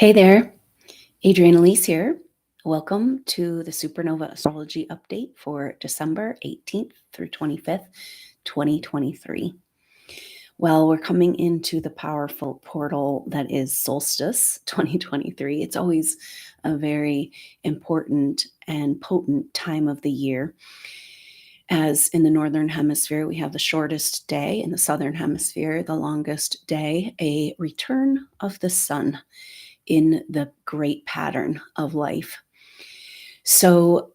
Hey there, Adrienne Elise here. Welcome to the SuperNova Astrology update for December 18th through 25th, 2023. Well, we're coming into the powerful portal that is Solstice 2023. It's always a very important and potent time of the year. As in the Northern Hemisphere, we have the shortest day, in the Southern Hemisphere, the longest day, a return of the sun in the great pattern of life. So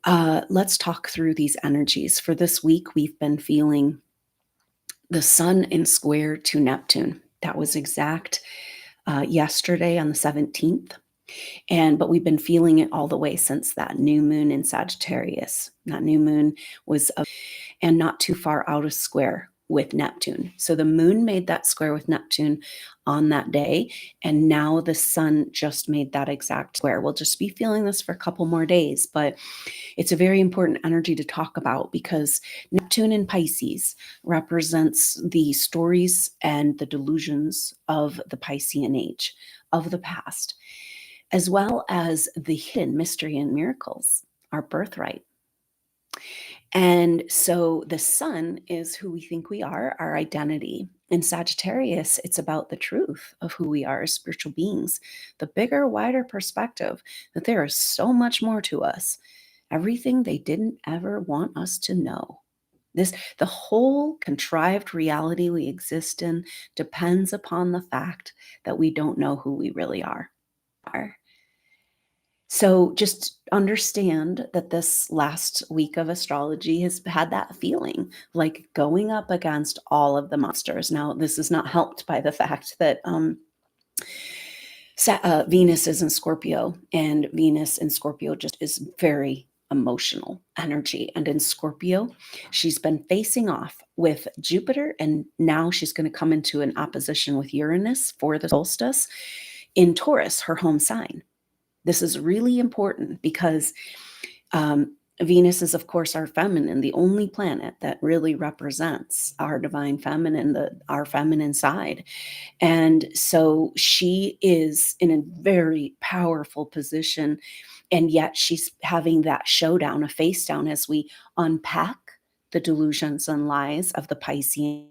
let's talk through these energies. For this week, we've been feeling the sun in square to Neptune. That was exact yesterday on the 17th. But we've been feeling it all the way since that new moon in Sagittarius. That new moon was and not too far out of square with Neptune. So the moon made that square with Neptune on that day, and now the sun just made that exact square. We'll just be feeling this for a couple more days, but it's a very important energy to talk about because Neptune in Pisces represents the stories and the delusions of the Piscean age, of the past, as well as the hidden mystery and miracles, our birthright. And so the sun is who we think we are, our identity. In Sagittarius, it's about the truth of who we are as spiritual beings, the bigger, wider perspective that there is so much more to us, everything they didn't ever want us to know. The whole contrived reality we exist in depends upon the fact that we don't know who we really are. So just understand that this last week of astrology has had that feeling like going up against all of the monsters. Now, this is not helped by the fact that Venus is in Scorpio, and Venus in Scorpio just is very emotional energy. And in Scorpio, she's been facing off with Jupiter, and now she's going to come into an opposition with Uranus for the solstice in Taurus, her home sign. This is really important because Venus is, of course, our feminine, the only planet that really represents our divine feminine, our feminine side. And so she is in a very powerful position, and yet she's having that showdown, a face down, as we unpack the delusions and lies of the Piscean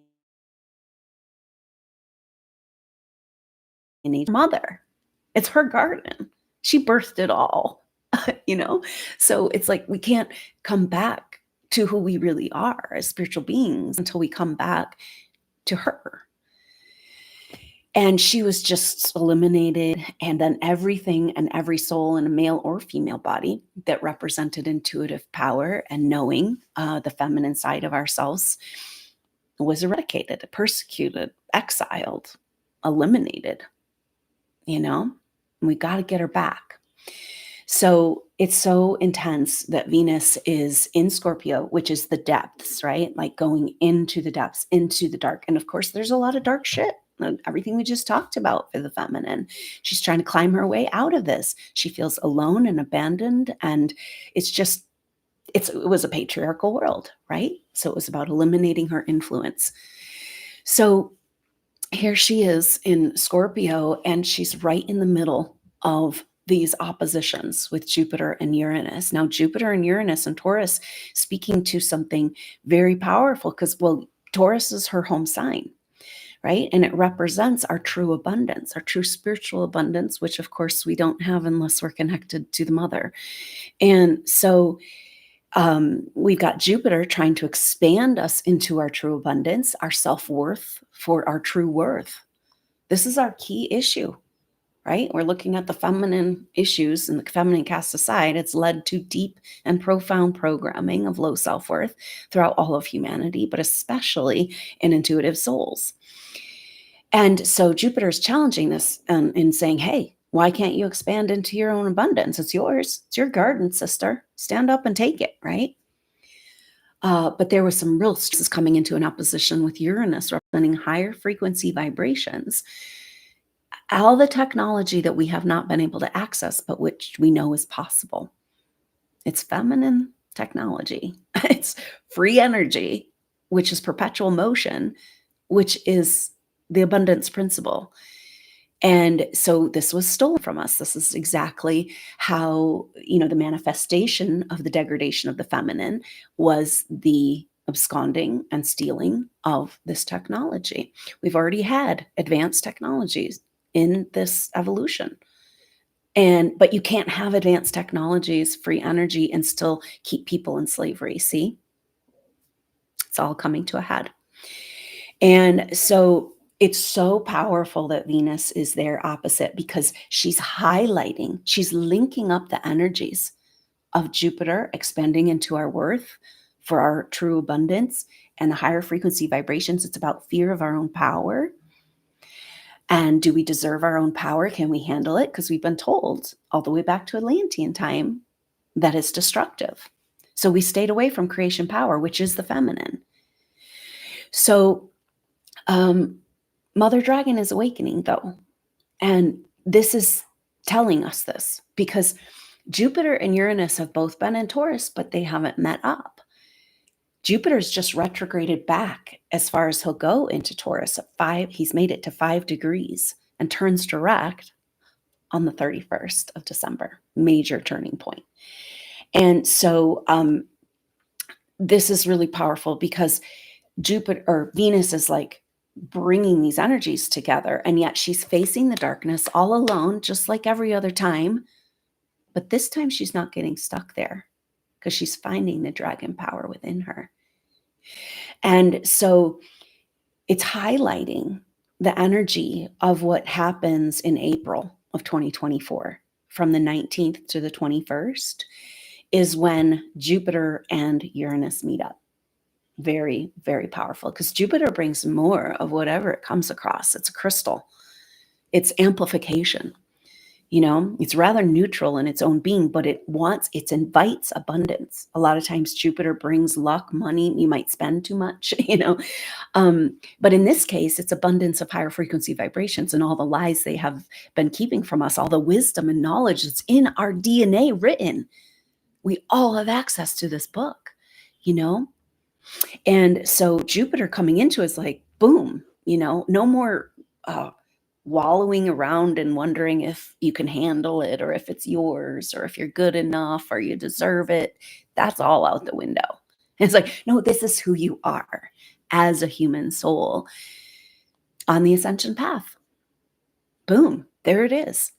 mother. It's her garden. She birthed it all, So it's like we can't come back to who we really are as spiritual beings until we come back to her. And she was just eliminated. And then everything and every soul in a male or female body that represented intuitive power and knowing the feminine side of ourselves was eradicated, persecuted, exiled, eliminated. We got to get her back. So it's so intense that Venus is in Scorpio, which is the depths, right? Like going into the depths, into the dark. And of course, there's a lot of dark shit. Everything we just talked about for the feminine. She's trying to climb her way out of this. She feels alone and abandoned. And it was a patriarchal world, right? So it was about eliminating her influence. So here she is in Scorpio, and she's right in the middle of these oppositions with Jupiter and Uranus. Now, Jupiter and Uranus and Taurus speaking to something very powerful because, Taurus is her home sign, right? And it represents our true abundance, our true spiritual abundance, which of course we don't have unless we're connected to the mother. And so we've got Jupiter trying to expand us into our true abundance, our self-worth for our true worth. This is our key issue, right? We're looking at the feminine issues, and the feminine cast aside, it's led to deep and profound programming of low self-worth throughout all of humanity, but especially in intuitive souls. And so Jupiter is challenging this in saying, hey, why can't you expand into your own abundance? It's yours. It's your garden, sister. Stand up and take it, right? But there was some real stresses coming into an opposition with Uranus, representing higher frequency vibrations. All the technology that we have not been able to access, but which we know is possible. It's feminine technology. It's free energy, which is perpetual motion, which is the abundance principle. And so this was stolen from us. This is exactly how, the manifestation of the degradation of the feminine was the absconding and stealing of this technology. We've already had advanced technologies in this evolution. But you can't have advanced technologies, free energy, and still keep people in slavery. See, it's all coming to a head. And so it's so powerful that Venus is there opposite, because she's highlighting, she's linking up the energies of Jupiter expanding into our worth for our true abundance and the higher frequency vibrations. It's about fear of our own power. And do we deserve our own power? Can we handle it? Because we've been told all the way back to Atlantean time that it's destructive. So we stayed away from creation power, which is the feminine. So Mother Dragon is awakening, though. And this is telling us this because Jupiter and Uranus have both been in Taurus, but they haven't met up. Jupiter's just retrograded back as far as he'll go into Taurus at 5. He's made it to 5 degrees and turns direct on the 31st of December. Major turning point. And so this is really powerful because Venus is like bringing these energies together, and yet she's facing the darkness all alone, just like every other time. But this time she's not getting stuck there because she's finding the dragon power within her. And so it's highlighting the energy of what happens in April of 2024 from the 19th to the 21st is when Jupiter and Uranus meet up. Very, very powerful because Jupiter brings more of whatever it comes across. It's a crystal. It's amplification. It's rather neutral in its own being, but it invites abundance. A lot of times Jupiter brings luck, money. You might spend too much, but in this case, it's abundance of higher frequency vibrations and all the lies they have been keeping from us, all the wisdom and knowledge that's in our DNA written. We all have access to this book, And so Jupiter coming into is like, boom, no more wallowing around and wondering if you can handle it or if it's yours or if you're good enough or you deserve it. That's all out the window. It's like, no, this is who you are as a human soul on the ascension path. Boom, there it is.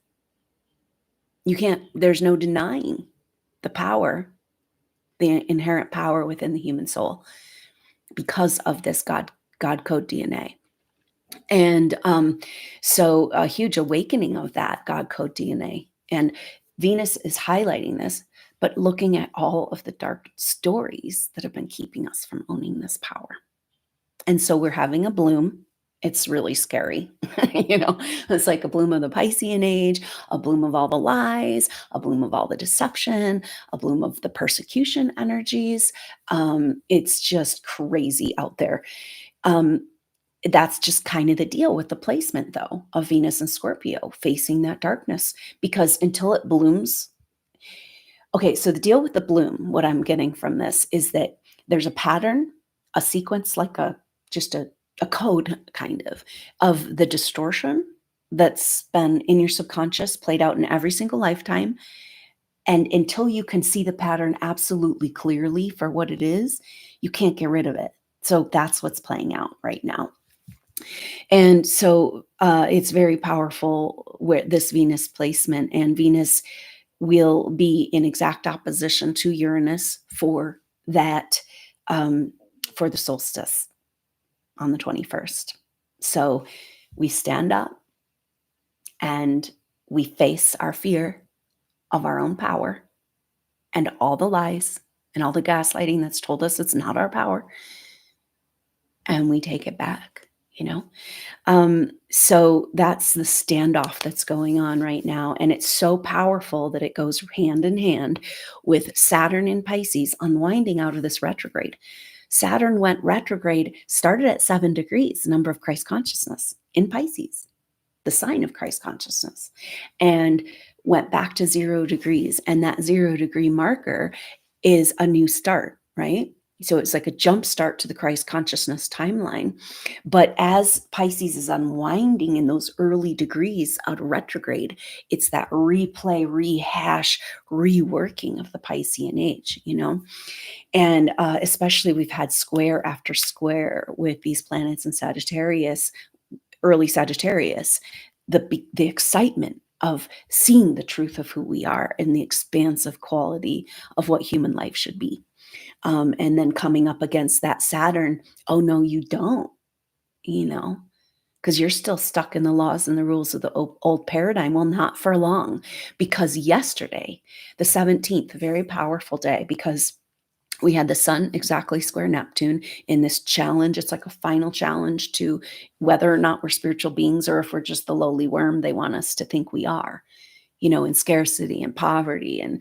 There's no denying the power, the inherent power within the human soul because of this God code DNA. And so a huge awakening of that God code DNA. And Venus is highlighting this, but looking at all of the dark stories that have been keeping us from owning this power. And so we're having a bloom. It's really scary. It's like a bloom of the Piscean age, a bloom of all the lies, a bloom of all the deception, a bloom of the persecution energies. It's just crazy out there. That's just kind of the deal with the placement, though, of Venus and Scorpio facing that darkness, because until it blooms. Okay, so the deal with the bloom, what I'm getting from this is that there's a pattern, a sequence, like a code kind of the distortion that's been in your subconscious, played out in every single lifetime. And until you can see the pattern absolutely clearly for what it is, you can't get rid of it. So that's what's playing out right now. And so it's very powerful where this Venus placement, and Venus will be in exact opposition to Uranus for that, for the solstice on the 21st. So we stand up and we face our fear of our own power and all the lies and all the gaslighting that's told us it's not our power. And we take it back. So that's the standoff that's going on right now. And it's so powerful that it goes hand in hand with Saturn in Pisces unwinding out of this retrograde. Saturn went retrograde, started at 7 degrees, number of Christ consciousness in Pisces, the sign of Christ consciousness, and went back to 0 degrees. And that 0 degree marker is a new start, right? So it's like a jump start to the Christ consciousness timeline. But as Pisces is unwinding in those early degrees out of retrograde, it's that replay, rehash, reworking of the Piscean age, And especially we've had square after square with these planets in Sagittarius, early Sagittarius, the excitement of seeing the truth of who we are and the expansive quality of what human life should be. And then coming up against that Saturn, oh no, you don't, because you're still stuck in the laws and the rules of the old paradigm. Well, not for long, because yesterday, the 17th, a very powerful day, because we had the sun exactly square Neptune in this challenge. It's like a final challenge to whether or not we're spiritual beings or if we're just the lowly worm they want us to think we are, in scarcity and poverty and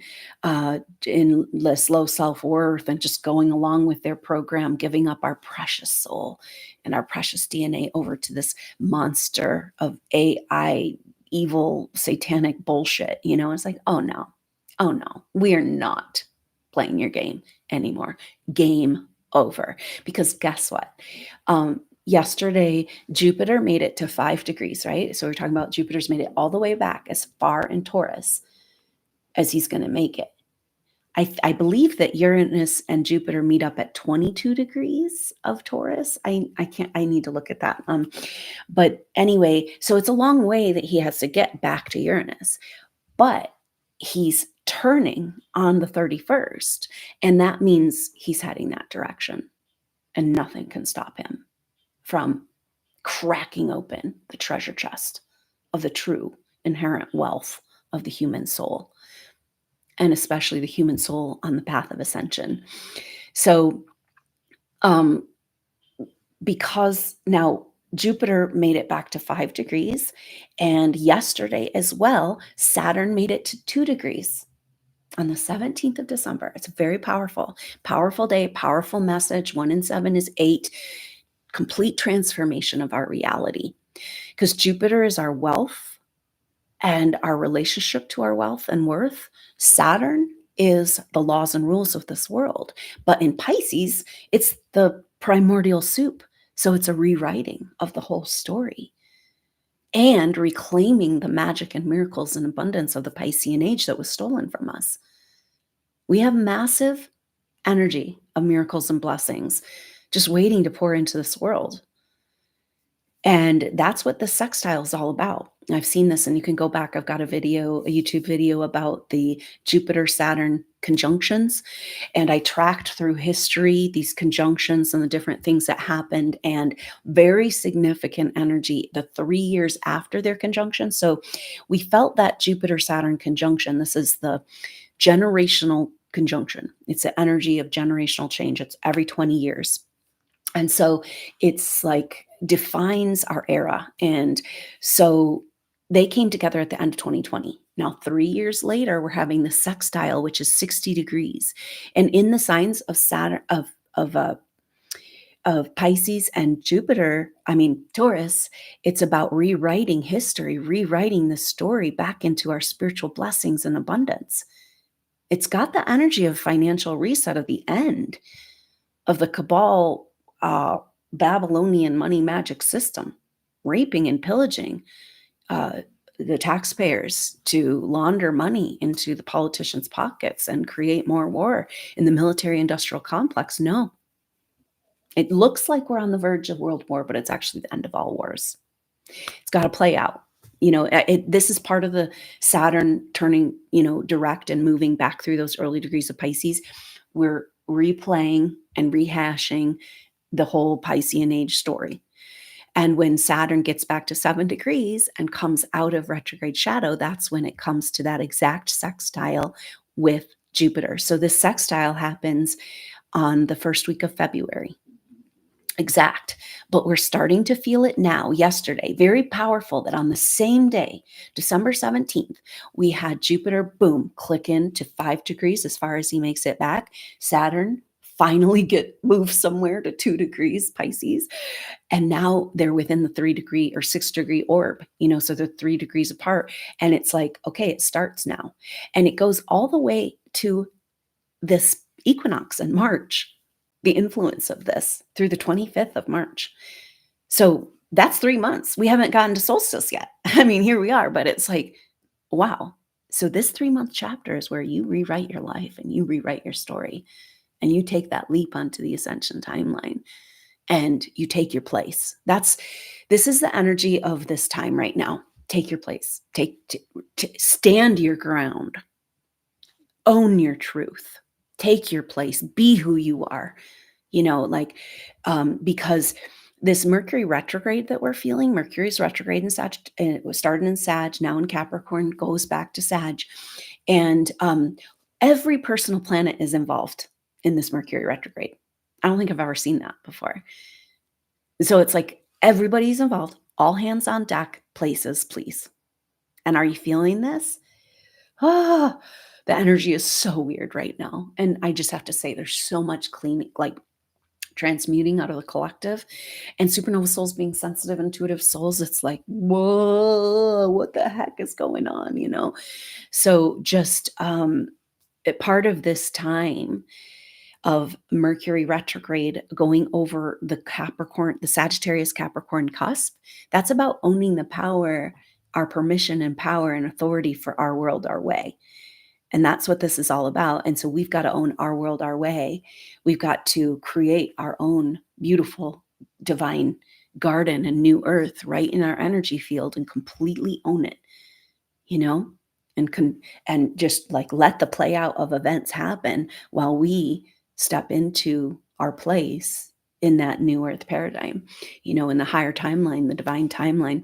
in less low self-worth and just going along with their program, giving up our precious soul and our precious DNA over to this monster of AI, evil, satanic bullshit. It's like, oh no, we are not playing your game anymore. Game over. Because guess what? Yesterday, Jupiter made it to 5 degrees, right? So we're talking about Jupiter's made it all the way back as far in Taurus as he's going to make it. I believe that Uranus and Jupiter meet up at 22 degrees of Taurus. I need to look at that. But anyway, so it's a long way that he has to get back to Uranus, but he's turning on the 31st, and that means he's heading that direction, and nothing can stop him from cracking open the treasure chest of the true inherent wealth of the human soul, and especially the human soul on the path of ascension. So, because now Jupiter made it back to 5 degrees, and yesterday as well, Saturn made it to 2 degrees on the 17th of December. It's a very powerful day, powerful message. 1 and 7 is 8. Complete transformation of our reality, because Jupiter is our wealth and our relationship to our wealth and worth. Saturn is the laws and rules of this world. But in Pisces, it's the primordial soup. So it's a rewriting of the whole story and reclaiming the magic and miracles and abundance of the Piscean age that was stolen from us. We have massive energy of miracles and blessings just waiting to pour into this world. And that's what the sextile is all about. I've seen this, and you can go back. I've got a YouTube video about the Jupiter-Saturn conjunctions. And I tracked through history, these conjunctions and the different things that happened, and very significant energy the 3 years after their conjunction. So we felt that Jupiter-Saturn conjunction. This is the generational conjunction. It's the energy of generational change. It's every 20 years. And so it's like defines our era. And so they came together at the end of 2020. Now, 3 years later, we're having the sextile, which is 60 degrees. And in the signs of Saturn, of Pisces and Taurus, it's about rewriting history, rewriting the story back into our spiritual blessings and abundance. It's got the energy of financial reset of the end of the cabal Babylonian money magic system, raping and pillaging the taxpayers to launder money into the politicians' pockets and create more war in the military industrial complex. No, it looks like we're on the verge of world war, but it's actually the end of all wars. It's got to play out. This is part of the Saturn turning, direct and moving back through those early degrees of Pisces. We're replaying and rehashing the whole Piscean age story. And when Saturn gets back to 7 degrees and comes out of retrograde shadow, that's when it comes to that exact sextile with Jupiter. So this sextile happens on the first week of February. Exact. But we're starting to feel it now. Yesterday, very powerful that on the same day, December 17th, we had Jupiter, boom, click into 5 degrees as far as he makes it back. Saturn finally moved somewhere to 2 degrees Pisces. And now they're within the 3 degree or 6 degree orb, so they're 3 degrees apart. And it's like, okay, it starts now. And it goes all the way to this equinox in March, the influence of this through the 25th of March. So that's 3 months. We haven't gotten to solstice yet. I mean, here we are, but it's like, wow. So this 3-month chapter is where you rewrite your life and you rewrite your story and you take that leap onto the ascension timeline and you take your place. This is the energy of this time right now. Take your place. Stand your ground. Own your truth. Take your place. Be who you are. Because this Mercury retrograde that we're feeling, Mercury's retrograde in Sag, and it was starting in Sag, now in Capricorn, goes back to Sag. And every personal planet is involved in this Mercury retrograde. I don't think I've ever seen that before. So it's like everybody's involved, all hands on deck, places, please. And are you feeling this? Oh, the energy is so weird right now. And I just have to say, there's so much cleaning, like transmuting out of the collective, and supernova souls being sensitive, intuitive souls. It's like, whoa, what the heck is going on? So just part of this time of Mercury retrograde going over the Capricorn, the Sagittarius Capricorn cusp, that's about owning the power, our permission and power and authority for our world, our way. And that's what this is all about. And so we've got to own our world, our way. We've got to create our own beautiful divine garden and new earth right in our energy field and completely own it, and just like let the play out of events happen while we step into our place in that new earth paradigm. In the higher timeline, the divine timeline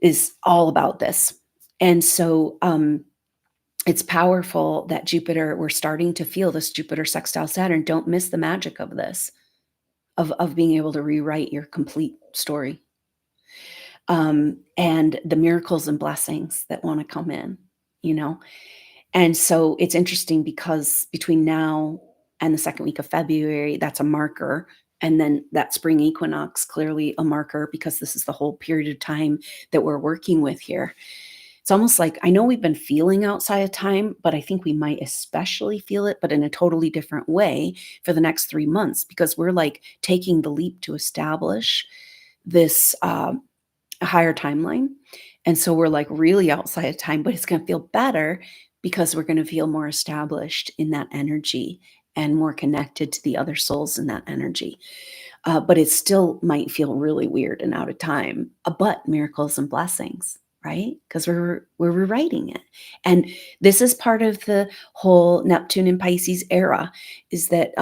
is all about this. And so it's powerful that Jupiter, we're starting to feel this Jupiter sextile Saturn. Don't miss the magic of this, of being able to rewrite your complete story. And the miracles and blessings that want to come in, And so it's interesting because between now and the second week of February, that's a marker. And then that spring equinox, clearly a marker, because this is the whole period of time that we're working with here. It's almost like, I know we've been feeling outside of time, but I think we might especially feel it, but in a totally different way for the next 3 months, because we're like taking the leap to establish this higher timeline. And so we're like really outside of time, but it's going to feel better because we're going to feel more established in that energy and more connected to the other souls in that energy. But it still might feel really weird and out of time, but miracles and blessings, right? Because we're rewriting it. And this is part of the whole Neptune and Pisces era, is that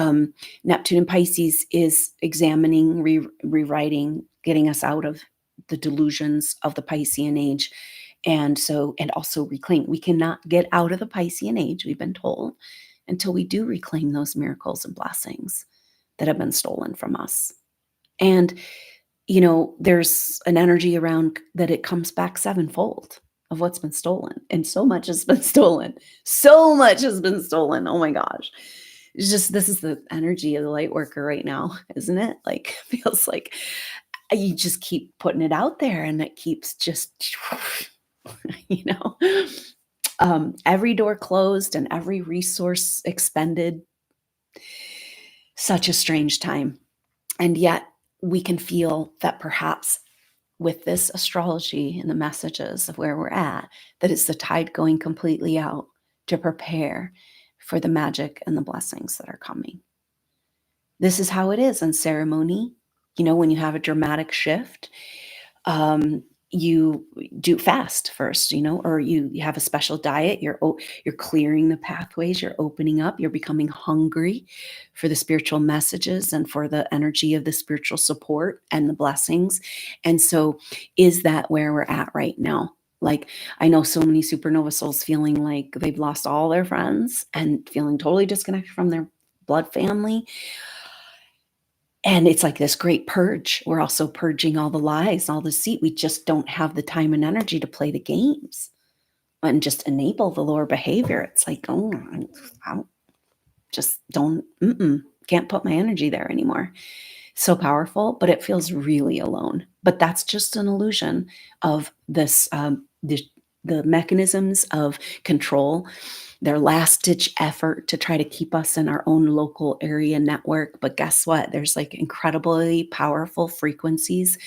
Neptune and Pisces is examining, rewriting, getting us out of the delusions of the Piscean age. And also reclaim. We cannot get out of the Piscean age, we've been told, until we do reclaim those miracles and blessings that have been stolen from us. And there's an energy around that it comes back sevenfold of what's been stolen. And so much has been stolen. So much has been stolen. Oh my gosh. It's just, this is the energy of the light worker right now, isn't it? Like, feels like you just keep putting it out there and it keeps just, every door closed and every resource expended. Such a strange time. And yet we can feel that perhaps with this astrology and the messages of where we're at, that it's the tide going completely out to prepare for the magic and the blessings that are coming. This is how it is in ceremony. When you have a dramatic shift, you do fast first, or you have a special diet. You're clearing the pathways. You're opening up. You're becoming hungry for the spiritual messages and for the energy of the spiritual support and the blessings. And so is that where we're at right now? Like, I know so many supernova souls feeling like they've lost all their friends and feeling totally disconnected from their blood family. And it's like this great purge. We're also purging all the lies, all the deceit. We just don't have the time and energy to play the games and just enable the lower behavior. It's like, I just can't put my energy there anymore. So powerful, but it feels really alone. But that's just an illusion of this, the mechanisms of control their last ditch effort to try to keep us in our own local area network. But guess what? There's like incredibly powerful frequencies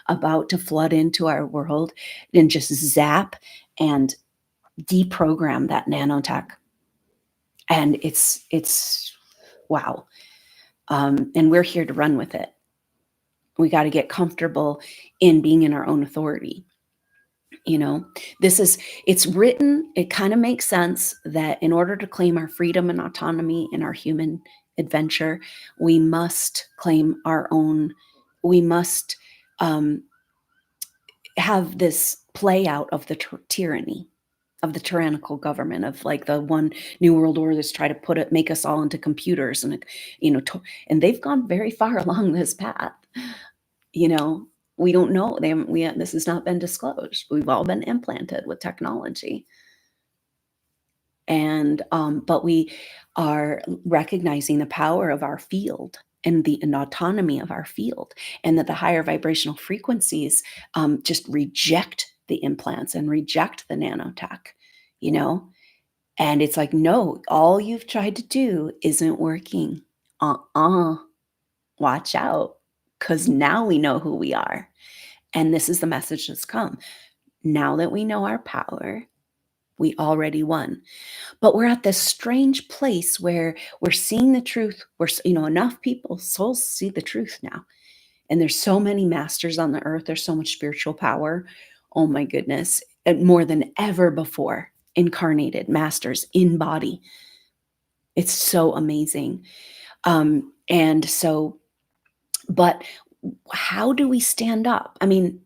about to flood into our world and just zap and deprogram that nanotech. And it's wow. And we're here to run with it. We got to get comfortable in being in our own authority. It's written, it kind of makes sense that in order to claim our freedom and autonomy in our human adventure, we must claim our own, we must have this play out of the tyranny, of the tyrannical government, of like the one new world order that's try to make us all into computers, and and they've gone very far along this path. We don't know. This has not been disclosed. We've all been implanted with technology. And but we are recognizing the power of our field and the autonomy of our field, and that the higher vibrational frequencies just reject the implants and reject the nanotech, and it's like, no, all you've tried to do isn't working. Watch out, because now we know who we are. And this is the message that's come. Now that we know our power, we already won. But we're at this strange place where we're seeing the truth. Enough people, souls see the truth now. And there's so many masters on the earth. There's so much spiritual power. Oh my goodness. And more than ever before, incarnated masters in body. It's so amazing. But how do we stand up? I mean,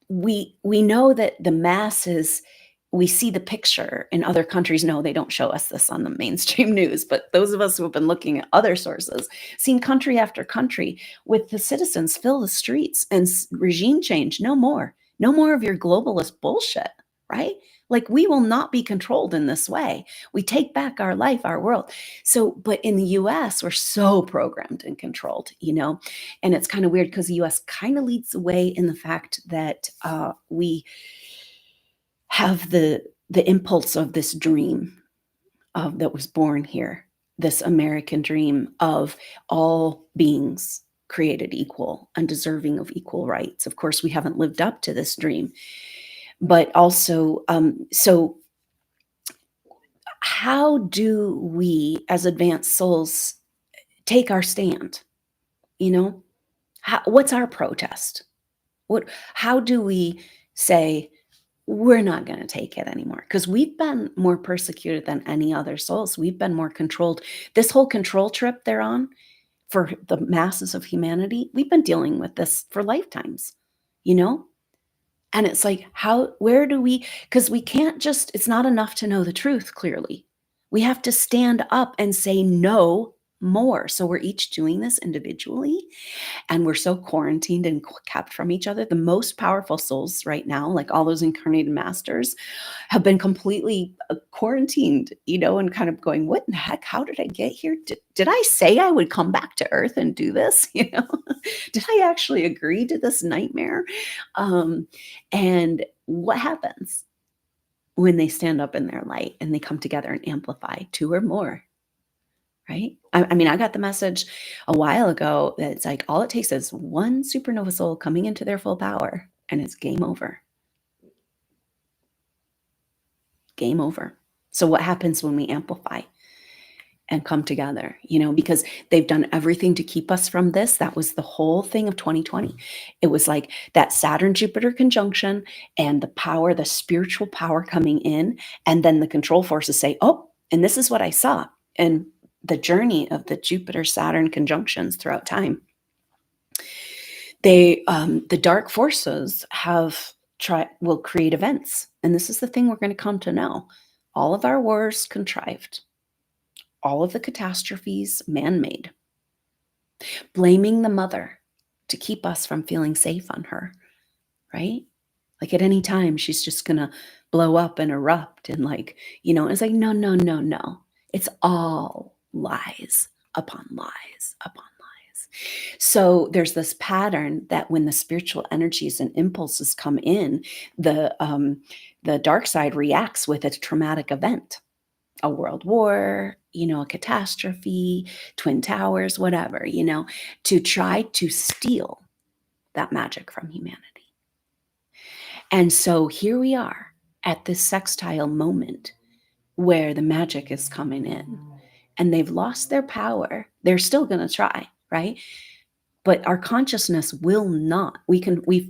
we know that the masses, we see the picture in other countries. No, they don't show us this on the mainstream news, but those of us who have been looking at other sources, seen country after country with the citizens fill the streets and regime change. No more of your globalist bullshit, right? Like, we will not be controlled in this way. We take back our life, our world. So, but in the US, we're so programmed and controlled, and it's kind of weird because the US kind of leads the way in the fact that we have the impulse of this dream that was born here, this American dream of all beings created equal and deserving of equal rights. Of course, we haven't lived up to this dream. But also, so how do we as advanced souls take our stand? What's our protest? How do we say, we're not going to take it anymore? Because we've been more persecuted than any other souls. We've been more controlled. This whole control trip they're on for the masses of humanity, we've been dealing with this for lifetimes, And it's like, where do we, because we can't just, it's not enough to know the truth clearly. We have to stand up and say no more. So we're each doing this individually, and we're so quarantined and kept from each other. The most powerful souls right now, like all those incarnated masters, have been completely quarantined, and kind of going, what in the heck? How did I get here? Did I say I would come back to Earth and do this? Did I actually agree to this nightmare? And what happens when they stand up in their light and they come together and amplify, two or more? Right? I mean, I got the message a while ago that it's like, all it takes is one supernova soul coming into their full power and it's game over. Game over. So what happens when we amplify and come together? Because they've done everything to keep us from this. That was the whole thing of 2020. It was like that Saturn-Jupiter conjunction and the power, the spiritual power coming in, and then the control forces say, oh, and this is what I saw. And the journey of the Jupiter-Saturn conjunctions throughout time, the dark forces will create events. And this is the thing we're going to come to know. All of our wars contrived. All of the catastrophes man-made. Blaming the mother to keep us from feeling safe on her, right? Like at any time, she's just going to blow up and erupt. And it's like, no. It's all lies upon lies upon lies. So there's this pattern that when the spiritual energies and impulses come in, the dark side reacts with a traumatic event. a world war, a catastrophe, twin towers, whatever, to try to steal that magic from humanity. And so here we are at this sextile moment where the magic is coming in and they've lost their power. They're still going to try, right? But our consciousness will not. We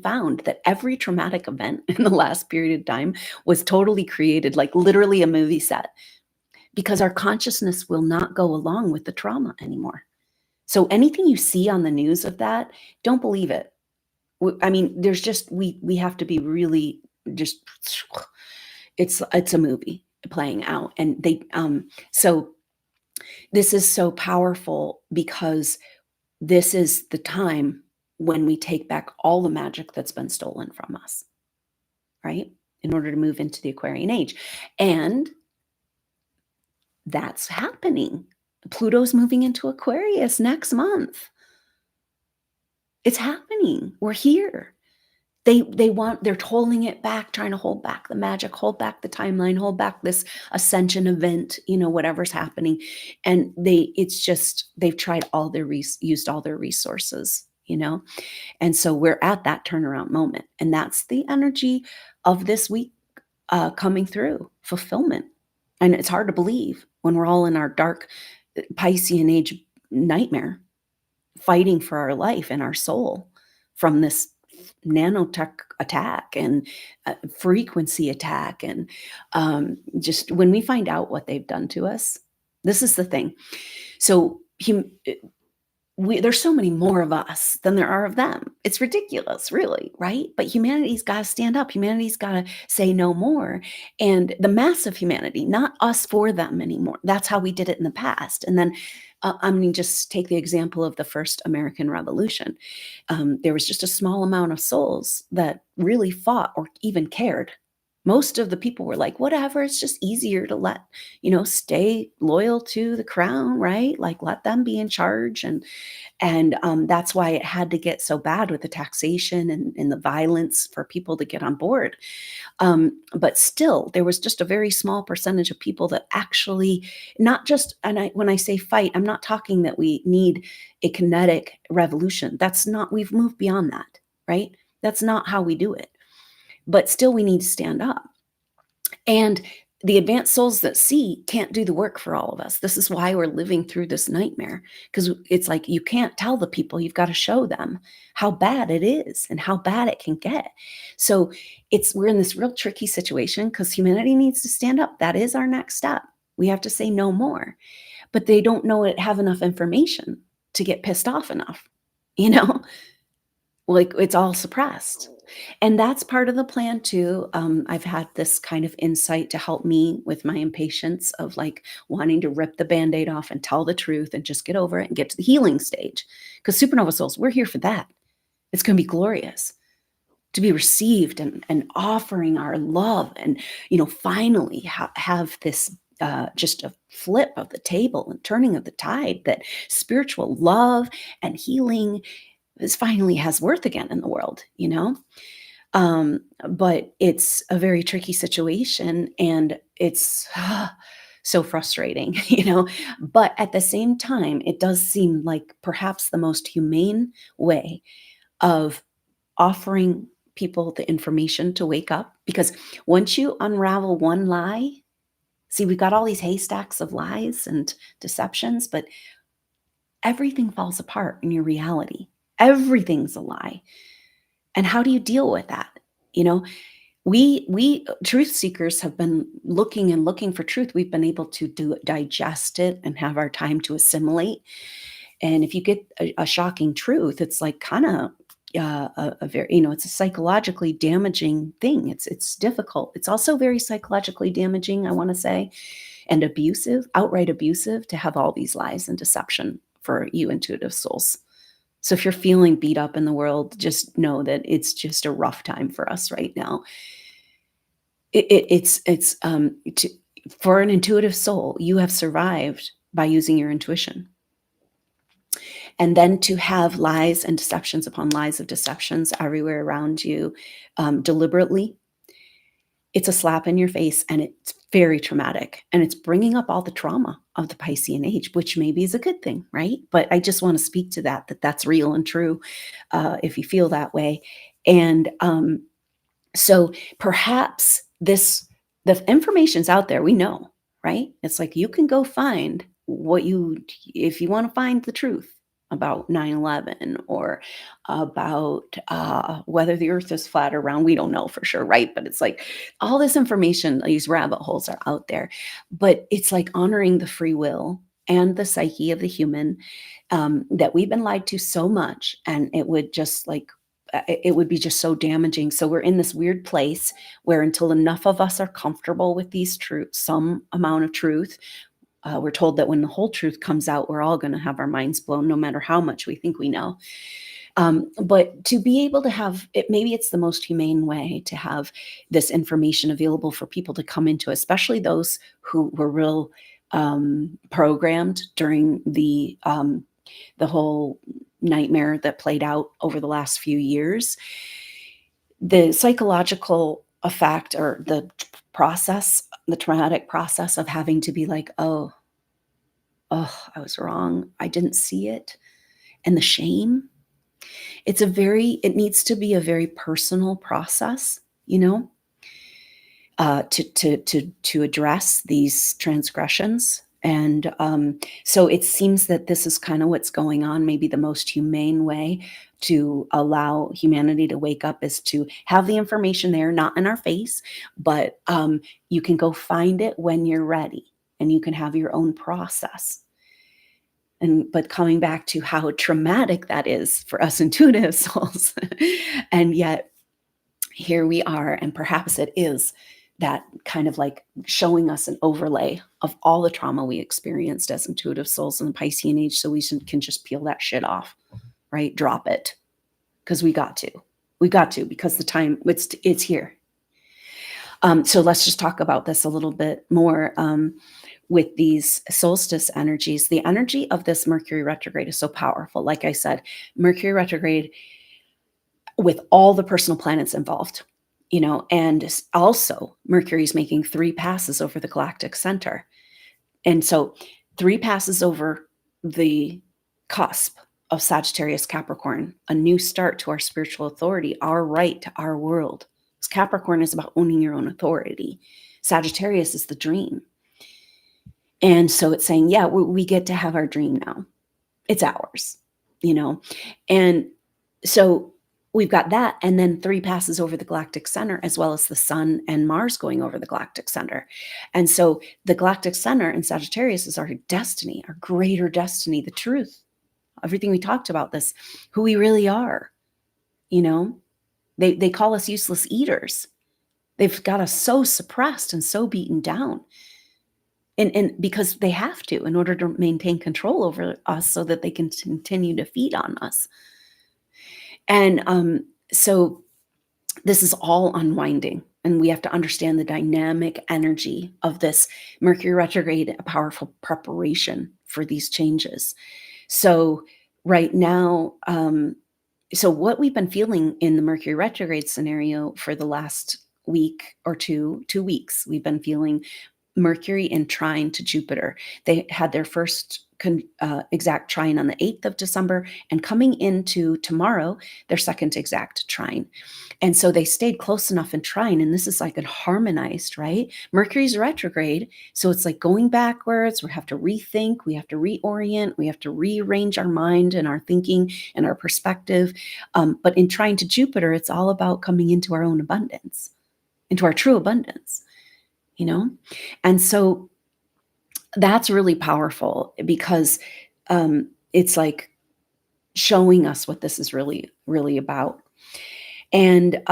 found that every traumatic event in the last period of time was totally created, like literally a movie set, because our consciousness will not go along with the trauma anymore. So anything you see on the news of that, don't believe it. I mean, there's just, we have to be really just, it's a movie playing out. And so this is so powerful because this is the time when we take back all the magic that's been stolen from us, right? In order to move into the Aquarian age. And that's happening. Pluto's moving into Aquarius next month. It's happening. We're here. They're holding it back, trying to hold back the magic, hold back the timeline, hold back this ascension event, whatever's happening. And they've tried used all their resources, And so we're at that turnaround moment. And that's the energy of this week coming through, fulfillment. And it's hard to believe when we're all in our dark Piscean age nightmare, fighting for our life and our soul from this nanotech attack and frequency attack. And just when we find out what they've done to us, this is the thing. So there's so many more of us than there are of them. It's ridiculous, really, right? But humanity's got to stand up. Humanity's got to say no more. And the mass of humanity, not us for them anymore. That's how we did it in the past. And then just take the example of the first American Revolution. There was just a small amount of souls that really fought or even cared. Most of the people were like, whatever, it's just easier to let, stay loyal to the crown, right? Like let them be in charge. And that's why it had to get so bad with the taxation and the violence for people to get on board. But still, there was just a very small percentage of people that actually not just, when I say fight, I'm not talking that we need a kinetic revolution. We've moved beyond that, right? That's not how we do it. But still, we need to stand up. And the advanced souls that see can't do the work for all of us. This is why we're living through this nightmare, because it's like you can't tell the people, you've got to show them how bad it is and how bad it can get. So we're in this real tricky situation because humanity needs to stand up. That is our next step. We have to say no more. But they don't have enough information to get pissed off enough, like it's all suppressed. And that's part of the plan too. I've had this kind of insight to help me with my impatience of like wanting to rip the Band-Aid off and tell the truth and just get over it and get to the healing stage. Because supernova souls, we're here for that. It's going to be glorious to be received and offering our love and, finally have this just a flip of the table and turning of the tide, that spiritual love and healing this finally has worth again in the world, but it's a very tricky situation and it's so frustrating, but at the same time, it does seem like perhaps the most humane way of offering people the information to wake up, because once you unravel one lie, see, we've got all these haystacks of lies and deceptions, but everything falls apart in your reality. Everything's a lie. And how do you deal with that? We truth seekers have been looking and looking for truth. We've been able to digest it and have our time to assimilate. And if you get a shocking truth, it's like kind of a very, it's a psychologically damaging thing. It's difficult. It's also very psychologically damaging, I want to say, and abusive, outright abusive, to have all these lies and deception for you intuitive souls. So if you're feeling beat up in the world, just know that it's just a rough time for us right now. For an intuitive soul, you have survived by using your intuition. And then to have lies and deceptions upon lies of deceptions everywhere around you deliberately it's a slap in your face, and it's very traumatic, and it's bringing up all the trauma of the Piscean age, which maybe is a good thing, right? But I just want to speak to that that's real and true, if you feel that way. And so perhaps the information's out there, we know, right? It's like you can go find if you want to find the truth about 9/11 or about whether the earth is flat or round. We don't know for sure, right? But it's like all this information, these rabbit holes are out there. But it's like honoring the free will and the psyche of the human, that we've been lied to so much, and it would just like it would be just so damaging. So we're in this weird place where until enough of us are comfortable with these truths, some amount of truth, we're told that when the whole truth comes out, we're all going to have our minds blown, no matter how much we think we know. But to be able to have it, maybe it's the most humane way to have this information available for people to come into, especially those who were real programmed during the whole nightmare that played out over the last few years. The psychological effect, or the traumatic process of having to be like, oh, I was wrong, I didn't see it. And the shame, it needs to be a very personal process, to address these transgressions. And so it seems that this is kind of what's going on. Maybe the most humane way to allow humanity to wake up is to have the information there, not in our face, but you can go find it when you're ready, and you can have your own process. But coming back to how traumatic that is for us intuitive souls, and yet here we are, and perhaps it is that kind of like showing us an overlay of all the trauma we experienced as intuitive souls in the Piscean age, so we can just peel that shit off, right? Drop it, because we got to, because the time it's here. So let's just talk about this a little bit more. With these solstice energies, the energy of this Mercury retrograde is so powerful. Like I said, Mercury retrograde, with all the personal planets involved, and also Mercury's making 3 passes over the galactic center. And so 3 passes over the cusp of Sagittarius Capricorn, a new start to our spiritual authority, our right to our world. Because Capricorn is about owning your own authority. Sagittarius is the dream. And so it's saying, yeah, we get to have our dream now. It's ours, And so we've got that, and then 3 passes over the galactic center, as well as the sun and Mars going over the galactic center. And so the galactic center in Sagittarius is our destiny, our greater destiny, the truth, everything we talked about, this, who we really are. They call us useless eaters. They've got us so suppressed and so beaten down. And because they have to, in order to maintain control over us, so that they can continue to feed on us. And so this is all unwinding, and we have to understand the dynamic energy of this Mercury retrograde, a powerful preparation for these changes. So right now, so what we've been feeling in the Mercury retrograde scenario for the last week or 2 weeks, we've been feeling Mercury in trine to Jupiter. They had their first exact trine on the 8th of December, and coming into tomorrow, their second exact trine. And so they stayed close enough in trine, and this is like a harmonized, right? Mercury's retrograde, so it's like going backwards. We have to rethink, we have to reorient, we have to rearrange our mind and our thinking and our perspective. But in trine to Jupiter, it's all about coming into our own abundance, into our true abundance. And so that's really powerful, because it's like showing us what this is really, really about. And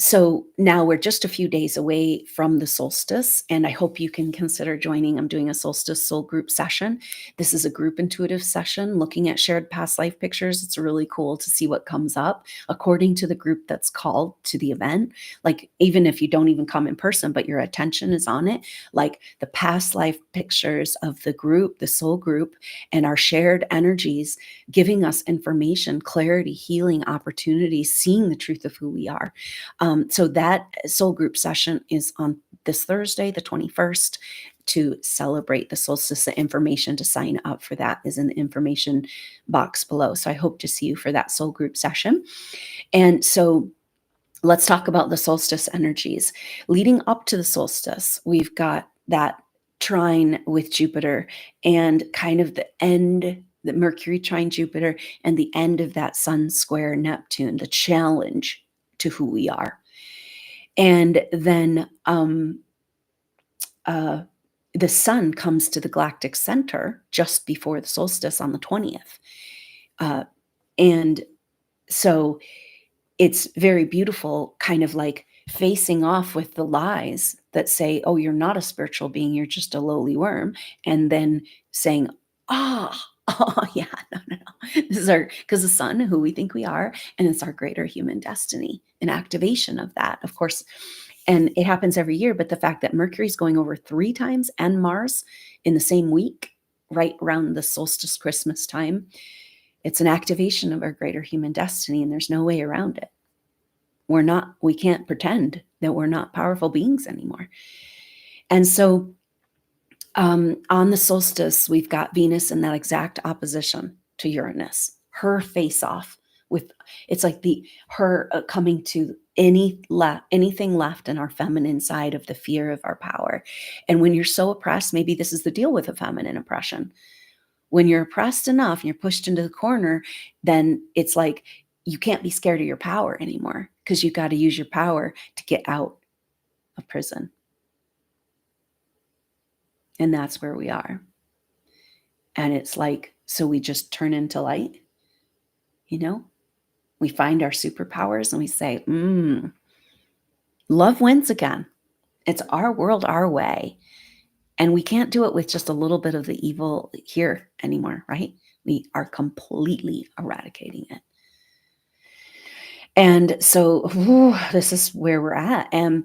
so now we're just a few days away from the solstice, and I hope you can consider joining. I'm doing a solstice soul group session. This is a group intuitive session looking at shared past life pictures. It's really cool to see what comes up according to the group that's called to the event. Like, even if you don't even come in person, but your attention is on it, like the past life pictures of the group, the soul group, and our shared energies giving us information, clarity, healing, opportunities, seeing the truth of who we are. So that soul group session is on this Thursday, the 21st, to celebrate the solstice. The information to sign up for that is in the information box below. So I hope to see you for that soul group session. And so let's talk about the solstice energies. Leading up to the solstice, we've got that trine with Jupiter and kind of the end, the Mercury trine Jupiter, and the end of that Sun square Neptune, the challenge to who we are. And then the sun comes to the galactic center just before the solstice on the 20th. And so it's very beautiful, kind of like facing off with the lies that say, oh, you're not a spiritual being, you're just a lowly worm. And then saying, oh yeah, no. This is because the sun, who we think we are, and it's our greater human destiny, an activation of that, of course. And it happens every year, but the fact that Mercury's going over 3 times and Mars in the same week, right around the solstice Christmas time, it's an activation of our greater human destiny, and there's no way around it. We can't pretend that we're not powerful beings anymore. And so on the solstice, we've got Venus in that exact opposition to Uranus, her face off with, it's like her coming to anything left in our feminine side of the fear of our power. And when you're so oppressed, maybe this is the deal with a feminine oppression. When you're oppressed enough and you're pushed into the corner, then it's like you can't be scared of your power anymore, because you've got to use your power to get out of prison. And that's where we are. And it's like, so we just turn into light, we find our superpowers and we say, love wins again. It's our world, our way. And we can't do it with just a little bit of the evil here anymore, right? We are completely eradicating it. And so this is where we're at. And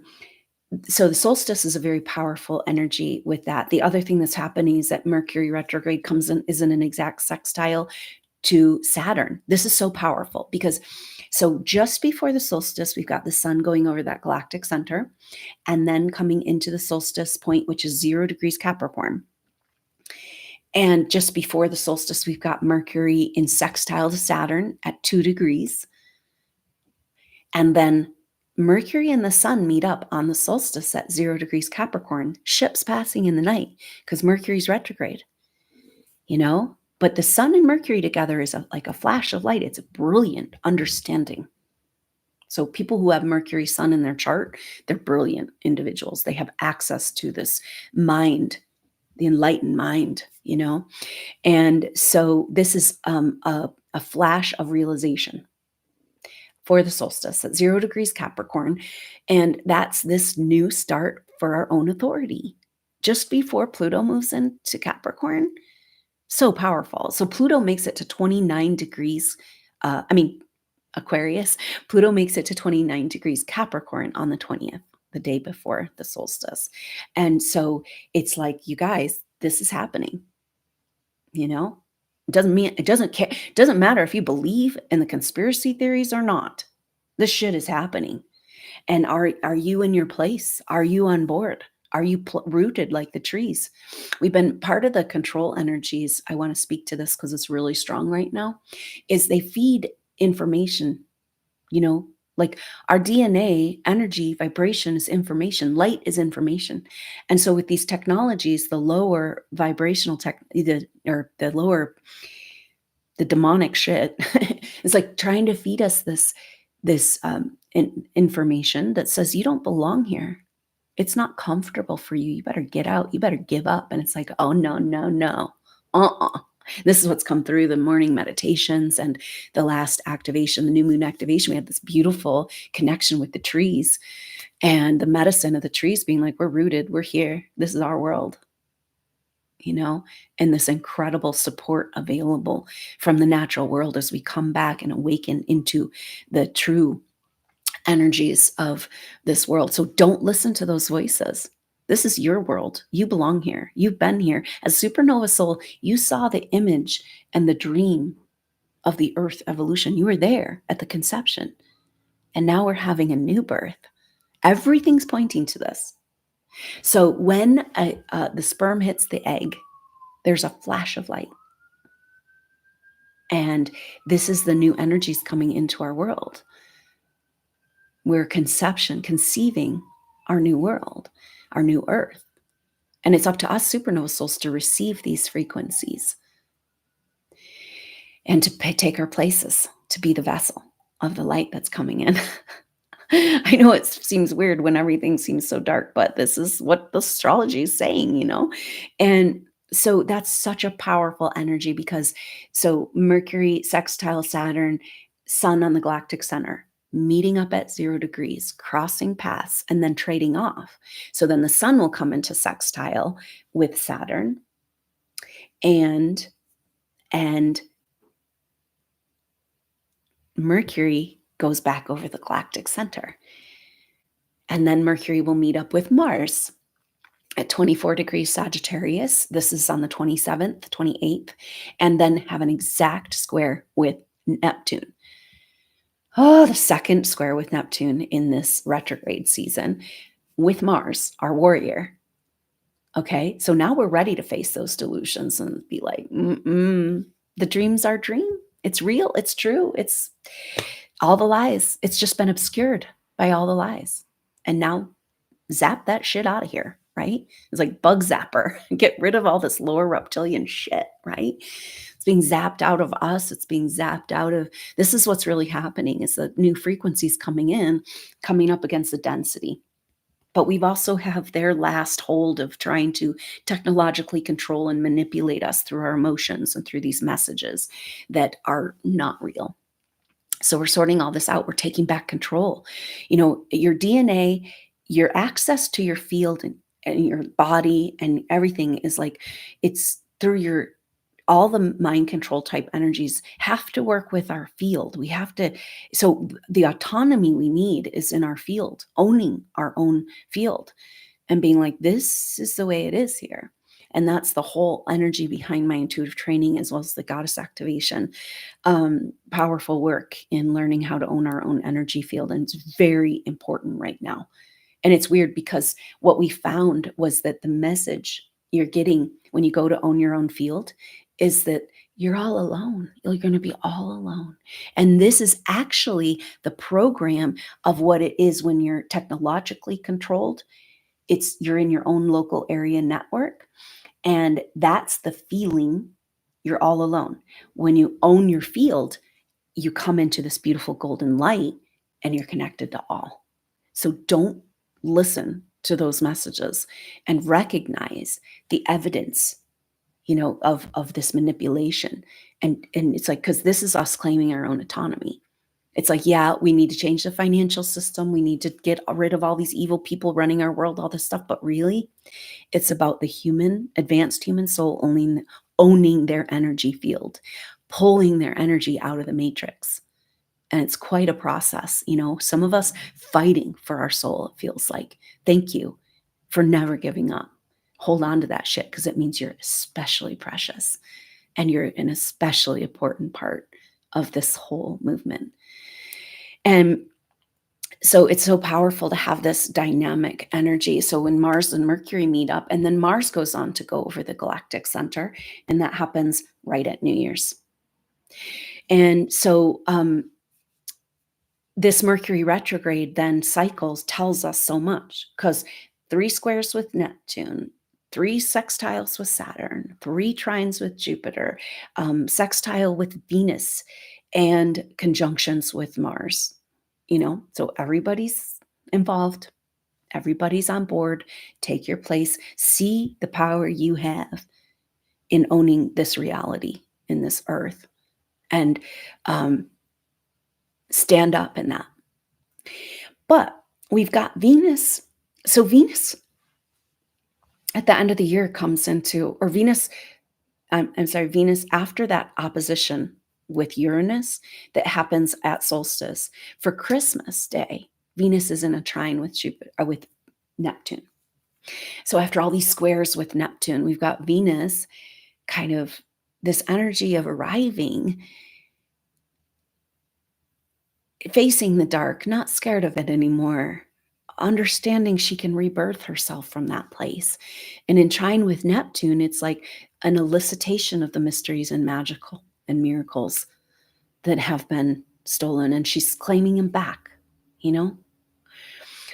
so the solstice is a very powerful energy with that. The other thing that's happening is that Mercury retrograde is in an exact sextile to Saturn. This is so powerful because so just before the solstice, we've got the sun going over that galactic center and then coming into the solstice point, which is 0 degrees Capricorn. And just before the solstice, we've got Mercury in sextile to Saturn at 2 degrees. And then Mercury and the sun meet up on the solstice at 0 degrees Capricorn, ships passing in the night because Mercury's retrograde, But the sun and Mercury together is like a flash of light. It's a brilliant understanding. So people who have Mercury sun in their chart, they're brilliant individuals. They have access to this mind, the enlightened mind, And so this is a flash of realization for the solstice at 0 degrees Capricorn. And that's this new start for our own authority. Just before Pluto moves into Capricorn, so powerful. So Pluto makes it to 29 degrees, Aquarius. Pluto makes it to 29 degrees Capricorn on the 20th, the day before the solstice. And so it's like, you guys, this is happening, It doesn't matter if you believe in the conspiracy theories or not. This shit is happening. And are you in your place? Are you on board? Are you rooted like the trees? We've been part of the control energies. I want to speak to this because it's really strong right now, is they feed information, like our DNA, energy, vibration is information. Light is information. And so with these technologies, the lower vibrational the demonic shit is like trying to feed us this information that says you don't belong here. It's not comfortable for you. You better get out. You better give up. And it's like, oh, no. This is what's come through the morning meditations and the last activation, the new moon activation. We had this beautiful connection with the trees and the medicine of the trees being like, we're rooted. We're here. This is our world. And this incredible support available from the natural world as we come back and awaken into the true energies of this world. So don't listen to those voices. This is your world. You belong here. You've been here. As supernova soul, you saw the image and the dream of the earth evolution. You were there at the conception. And now we're having a new birth. Everything's pointing to this. So when the sperm hits the egg, there's a flash of light. And this is the new energies coming into our world. We're conceiving our new world, our new earth. And it's up to us supernova souls to receive these frequencies and to take our places, to be the vessel of the light that's coming in. I know it seems weird when everything seems so dark, but this is what the astrology is saying, you know? And so that's such a powerful energy because so Mercury, sextile Saturn, Sun on the galactic center, meeting up at 0 degrees, crossing paths, and then trading off. So then the Sun will come into sextile with Saturn and Mercury goes back over the galactic center. And then Mercury will meet up with Mars at 24 degrees Sagittarius. This is on the 27th, 28th, and then have an exact square with Neptune. Oh, the second square with Neptune in this retrograde season with Mars, our warrior. Okay, so now we're ready to face those delusions and be like, the dream's our dream. It's real. It's true. It's all the lies. It's just been obscured by all the lies. And now zap that shit out of here, right? It's like bug zapper. Get rid of all this lower reptilian shit, right? It's being zapped out of us. It's being zapped out of, this is what's really happening is the new frequencies coming in, coming up against the density. But we've also have their last hold of trying to technologically control and manipulate us through our emotions and through these messages that are not real. So we're sorting all this out. We're taking back control. You know, your DNA, your access to your field and your body and everything is like, it's through your, all the mind control type energies have to work with our field. We have to, so the autonomy we need is in our field, owning our own field and being like, this is the way it is here. And that's the whole energy behind my intuitive training, as well as the goddess activation. Powerful work in learning how to own our own energy field. And it's very important right now. And it's weird because what we found was that the message you're getting when you go to own your own field is that you're all alone. You're going to be all alone. And this is actually the program of what it is when you're technologically controlled. It's you're in your own local area network. And that's the feeling you're all alone. When you own your field, you come into this beautiful golden light and you're connected to all. So don't listen to those messages and recognize the evidence, you know, of this manipulation. And it's like, because this is us claiming our own autonomy. It's like, yeah, we need to change the financial system. We need to get rid of all these evil people running our world, all this stuff. But really, it's about the human, advanced human soul owning their energy field, pulling their energy out of the matrix. And it's quite a process. You know, some of us fighting for our soul, it feels like. Thank you for never giving up. Hold on to that shit because it means you're especially precious and you're an especially important part of this whole movement. And so it's so powerful to have this dynamic energy. So when Mars and Mercury meet up, and then Mars goes on to go over the galactic center, and that happens right at New Year's. And so this Mercury retrograde then cycles tells us so much because 3 squares with Neptune, 3 sextiles with Saturn, 3 trines with Jupiter, sextile with Venus, and conjunctions with Mars. You know, so everybody's involved. Everybody's on board. Take your place. See the power you have in owning this reality in this earth and stand up in that. But we've got Venus. So Venus at the end of the year comes into, or Venus, Venus after that opposition with Uranus that happens at solstice for Christmas Day, Venus is in a trine with Jupiter, with Neptune. So after all these squares with Neptune, we've got Venus kind of this energy of arriving facing the dark, not scared of it anymore, understanding she can rebirth herself from that place. And in trine with Neptune, it's like an elicitation of the mysteries and magical and miracles that have been stolen, and she's claiming them back, you know?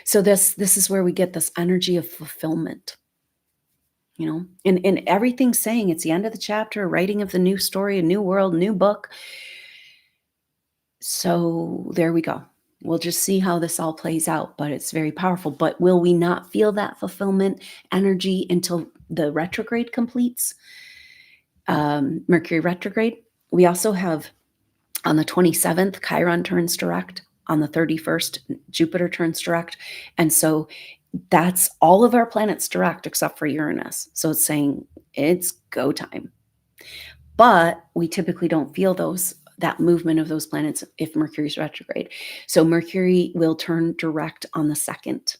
So this is where we get this energy of fulfillment, you know? And everything's saying it's the end of the chapter, writing of the new story, a new world, new book. So there we go. We'll just see how this all plays out, but it's very powerful. But will we not feel that fulfillment energy until the retrograde completes? Mercury retrograde. We also have on the 27th, Chiron turns direct. On the 31st, Jupiter turns direct. And so that's all of our planets direct except for Uranus. So it's saying it's go time. But we typically don't feel that movement of those planets if Mercury's retrograde. So Mercury will turn direct on the 2nd.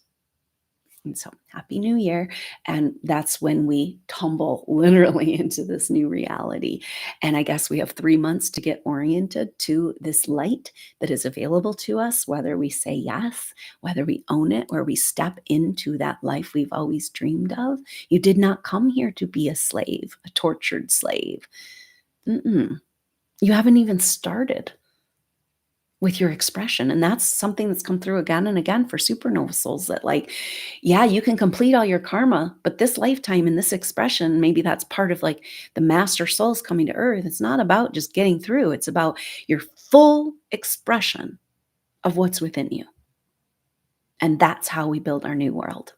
And so happy new year. And that's when we tumble literally into this new reality. And I guess we have 3 months to get oriented to this light that is available to us, whether we say yes, whether we own it, or we step into that life we've always dreamed of. You did not come here to be a slave, a tortured slave. You haven't even started with your expression. And that's something that's come through again and again for supernova souls, that like, yeah, you can complete all your karma, but this lifetime in this expression, maybe that's part of like the master souls coming to earth. It's not about just getting through. It's about your full expression of what's within you. And that's how we build our new world.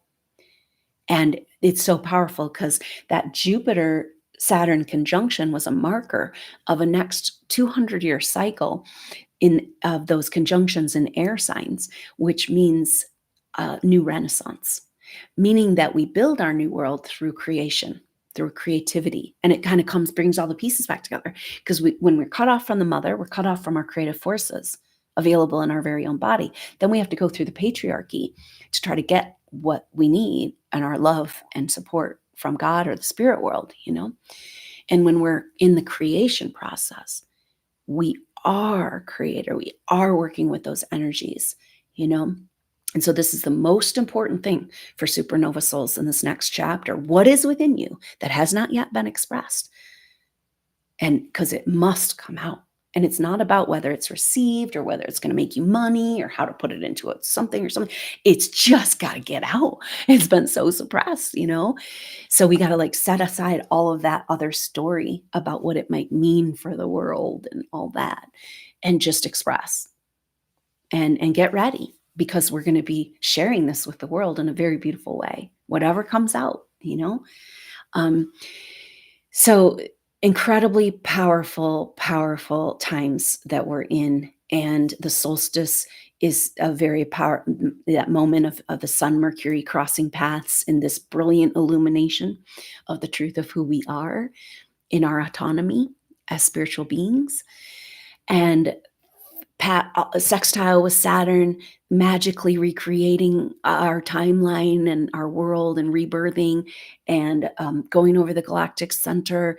And it's so powerful because that Jupiter Saturn conjunction was a marker of a next 200-year cycle of those conjunctions in air signs, which means new renaissance, meaning that we build our new world through creation, through creativity. And it kind of brings all the pieces back together, because when we're cut off from the mother, we're cut off from our creative forces available in our very own body. Then we have to go through the patriarchy to try to get what we need and our love and support from God or the spirit world, you know? And when we're in the creation process, we are creator. We are working with those energies, you know? And so this is the most important thing for supernova souls in this next chapter. What is within you that has not yet been expressed? And because it must come out. And it's not about whether it's received or whether it's going to make you money or how to put it into something or something. It's just got to get out. It's been so suppressed, you know? So we got to like set aside all of that other story about what it might mean for the world and all that, and just express and get ready, because we're going to be sharing this with the world in a very beautiful way, whatever comes out, you know? So incredibly powerful times that we're in. And the solstice is a very that moment of the sun, Mercury crossing paths in this brilliant illumination of the truth of who we are in our autonomy as spiritual beings. And sextile with Saturn, magically recreating our timeline and our world and rebirthing, and going over the galactic center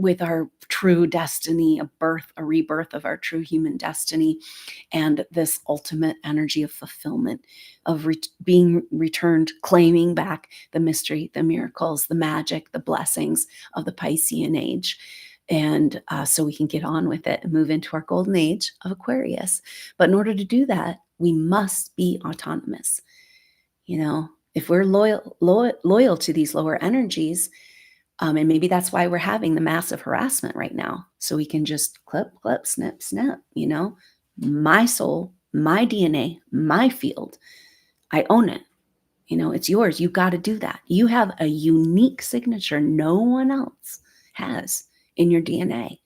with our true destiny, a rebirth of our true human destiny, and this ultimate energy of fulfillment, of being returned, claiming back the mystery, the miracles, the magic, the blessings of the Piscean age. And so we can get on with it and move into our golden age of Aquarius. But in order to do that, we must be autonomous. You know, if we're loyal to these lower energies, and maybe that's why we're having the massive harassment right now. So we can just clip, snip, snip, you know, my soul, my DNA, my field. I own it. You know, it's yours. You got to do that. You have a unique signature no one else has in your DNA.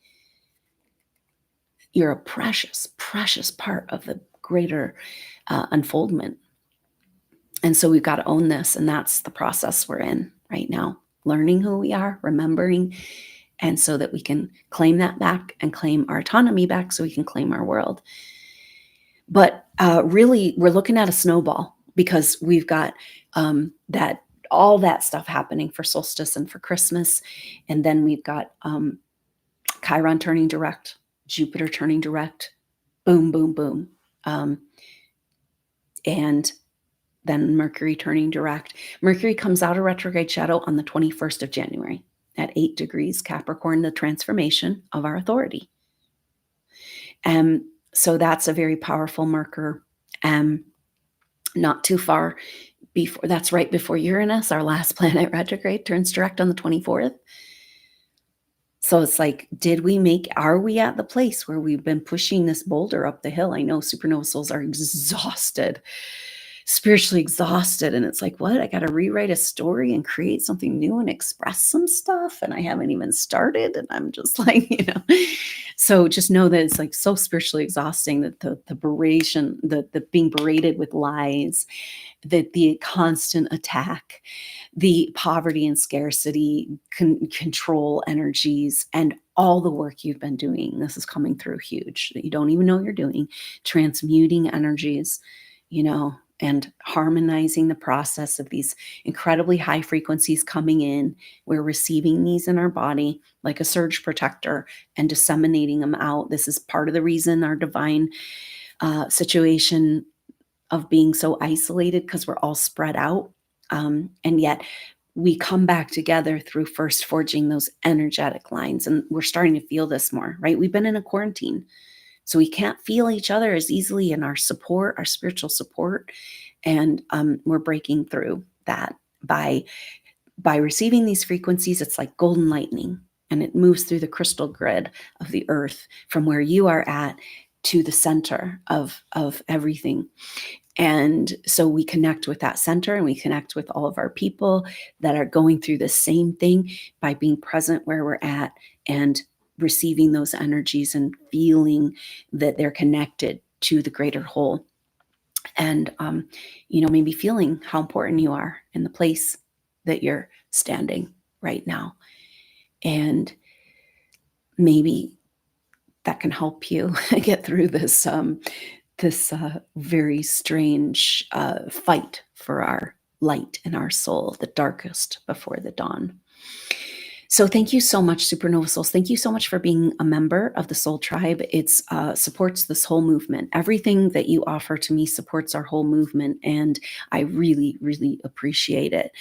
You're a precious, precious part of the greater unfoldment. And so we've got to own this. And that's the process we're in right now. Learning who we are, remembering, and so that we can claim that back and claim our autonomy back, so we can claim our world. But really, we're looking at a snowball, because we've got all that stuff happening for solstice and for Christmas. And then we've got Chiron turning direct, Jupiter turning direct, boom, boom, boom. And then Mercury turning direct. Mercury comes out of retrograde shadow on the 21st of January at 8 degrees Capricorn, the transformation of our authority. So that's a very powerful marker. Not too far before, that's right before Uranus, our last planet retrograde, turns direct on the 24th. So it's like, are we at the place where we've been pushing this boulder up the hill? I know supernova souls are exhausted, spiritually exhausted. And it's like, what? I got to rewrite a story and create something new and express some stuff. And I haven't even started. And I'm just like, so just know that it's like so spiritually exhausting, that the beration, the being berated with lies, that the constant attack, the poverty and scarcity, control energies, and all the work you've been doing. This is coming through huge that you don't even know you're doing, transmuting energies, and harmonizing the process of these incredibly high frequencies coming in. We're receiving these in our body like a surge protector and disseminating them out. This is part of the reason our divine situation of being so isolated, because we're all spread out. And yet we come back together through first forging those energetic lines. And we're starting to feel this more, right? We've been in a quarantine, so we can't feel each other as easily in our support, our spiritual support. And we're breaking through that by receiving these frequencies. It's like golden lightning, and it moves through the crystal grid of the earth from where you are at to the center of everything. And so we connect with that center, and we connect with all of our people that are going through the same thing by being present where we're at and receiving those energies and feeling that they're connected to the greater whole. And, maybe feeling how important you are in the place that you're standing right now. And maybe that can help you get through this very strange fight for our light in our soul, the darkest before the dawn. So thank you so much, Supernova Souls. Thank you so much for being a member of the Soul Tribe. It supports this whole movement. Everything that you offer to me supports our whole movement, and I really, really appreciate it.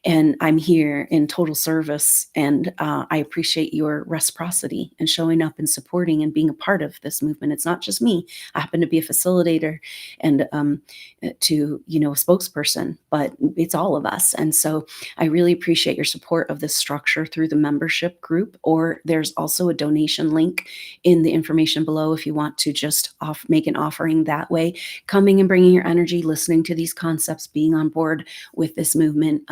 And I'm here in total service, and I appreciate your reciprocity and showing up and supporting and being a part of this movement. It's not just me. I happen to be a facilitator and a spokesperson, but it's all of us. And so I really appreciate your support of this structure through the membership group, or there's also a donation link in the information below if you want to just make an offering that way, coming and bringing your energy, listening to these concepts, being on board with this movement.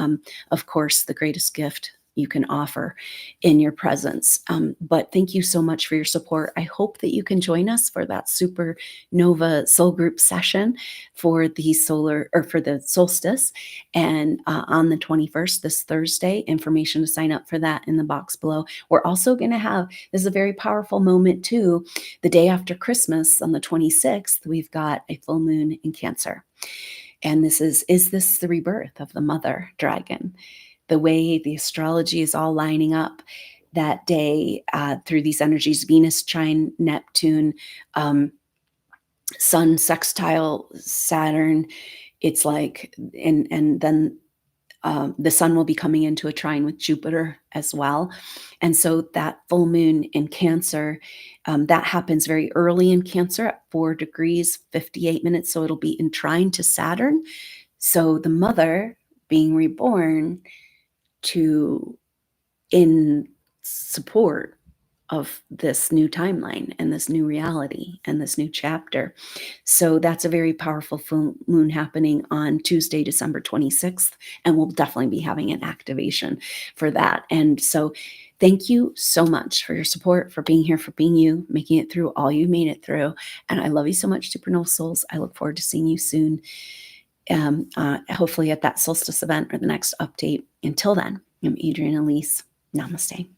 Of course, the greatest gift you can offer in your presence. But thank you so much for your support. I hope that you can join us for that SuperNova Soul Group session for the solstice, and on the 21st, this Thursday. Information to sign up for that in the box below. We're also going to have, this is a very powerful moment too, the day after Christmas on the 26th, we've got a full moon in Cancer. And this is this the rebirth of the mother dragon? The way the astrology is all lining up that day through these energies, Venus trine Neptune, Sun sextile Saturn. It's like, and then the Sun will be coming into a trine with Jupiter as well. And so that full moon in Cancer, that happens very early in Cancer at 4 degrees, 58 minutes. So it'll be in trine to Saturn. So the mother being reborn in support of this new timeline and this new reality and this new chapter. So that's a very powerful full moon happening on Tuesday, December 26th. And we'll definitely be having an activation for that. And so thank you so much for your support, for being here, for being you, making it through all you made it through. And I love you so much, Supernova Souls. I look forward to seeing you soon. Hopefully at that solstice event or the next update. Until then, I'm Adrienne Elise. Namaste.